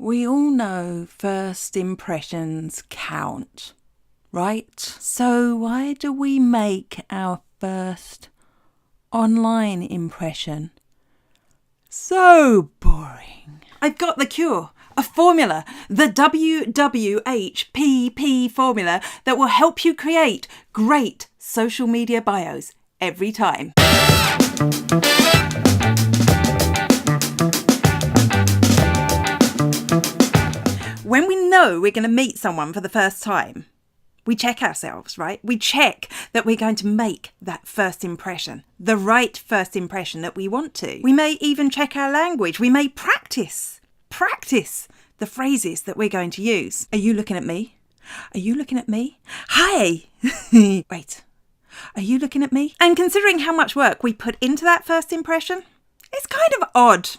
We all know first impressions count, right? So why do we make our first online impression so boring? I've got the cure, a formula, the WWHPP formula that will help you create great social media bios every time. When we know we're going to meet someone for the first time, we check ourselves, right? We check that we're going to make that first impression, the right first impression that we want to. We may even check our language. We may practice the phrases that we're going to use. Are you looking at me? Are you looking at me? Hi! Wait. Are you looking at me? And considering how much work we put into that first impression, it's kind of odd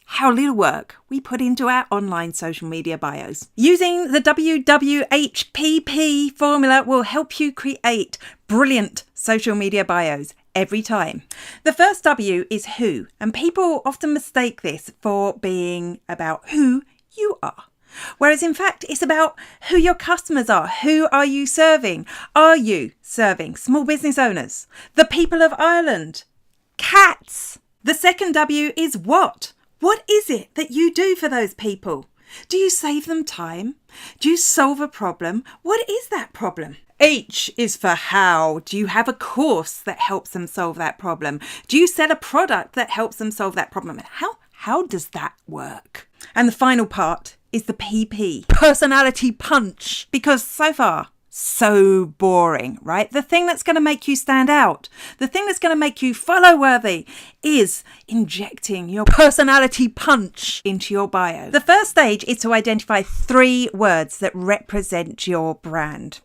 how little work we put into our online social media bios. Using the WWHPP formula will help you create brilliant social media bios every time. The first W is who, and people often mistake this for being about who you are. Whereas in fact, it's about who your customers are. Who are you serving? Are you serving small business owners, the people of Ireland, cats? The second W is what. What is it that you do for those people? Do you save them time? Do you solve a problem? What is that problem? H is for how. Do you have a course that helps them solve that problem? Do you sell a product that helps them solve that problem? How does that work? And the final part is the PP, personality punch, because so far, so boring, right? The thing that's going to make you stand out, the thing that's going to make you follow worthy is injecting your personality punch into your bio. The first stage is to identify 3 words that represent your brand.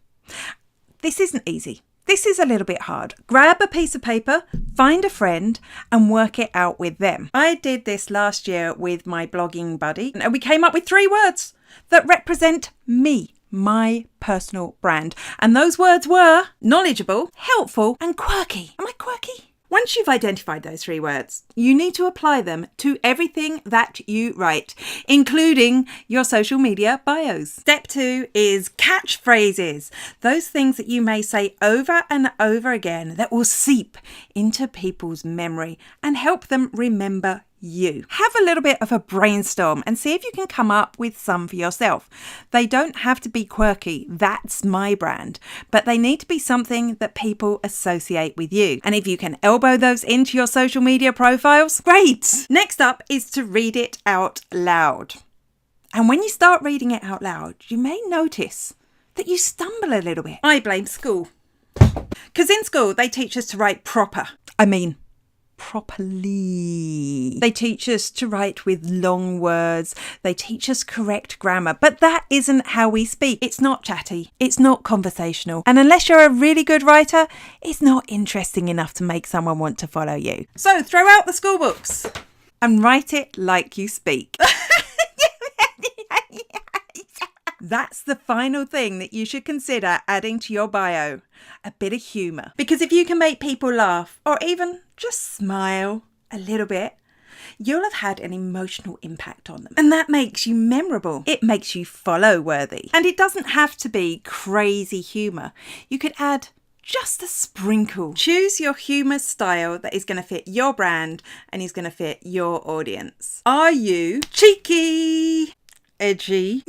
This isn't easy. This is a little bit hard. Grab a piece of paper, find a friend and work it out with them. I did this last year with my blogging buddy and we came up with 3 words that represent me, my personal brand. And those words were knowledgeable, helpful and quirky. Am I quirky? Once you've identified those 3 words, you need to apply them to everything that you write, including your social media bios. Step 2 is catchphrases. Those things that you may say over and over again that will seep into people's memory and help them remember you. Have a little bit of a brainstorm and see if you can come up with some for yourself. They don't have to be quirky, that's my brand, but they need to be something that people associate with you. And if you can elbow those into your social media profiles, great! Next up is to read it out loud. And when you start reading it out loud, you may notice that you stumble a little bit. I blame school. Because in school, they teach us to write properly. They teach us to write with long words. They teach us correct grammar, but that isn't how we speak. It's not chatty. It's not conversational. And unless you're a really good writer, it's not interesting enough to make someone want to follow you. So throw out the school books and write it like you speak. That's the final thing that you should consider adding to your bio, a bit of humour. Because if you can make people laugh or even just smile a little bit, you'll have had an emotional impact on them. And that makes you memorable. It makes you follow worthy. And it doesn't have to be crazy humour. You could add just a sprinkle. Choose your humour style that is going to fit your brand and is going to fit your audience. Are you cheeky, edgy,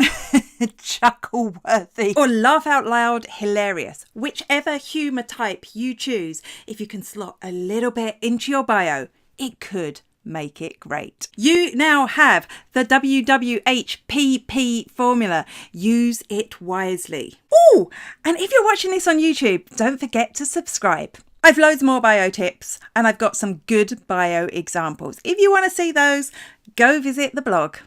chuckle-worthy, or laugh out loud hilarious? Whichever humour type you choose, if you can slot a little bit into your bio, it could make it great. You now have the WWHPP formula. Use it wisely. Oh, and if you're watching this on YouTube, don't forget to subscribe. I've loads more bio tips and I've got some good bio examples. If you want to see those, go visit the blog.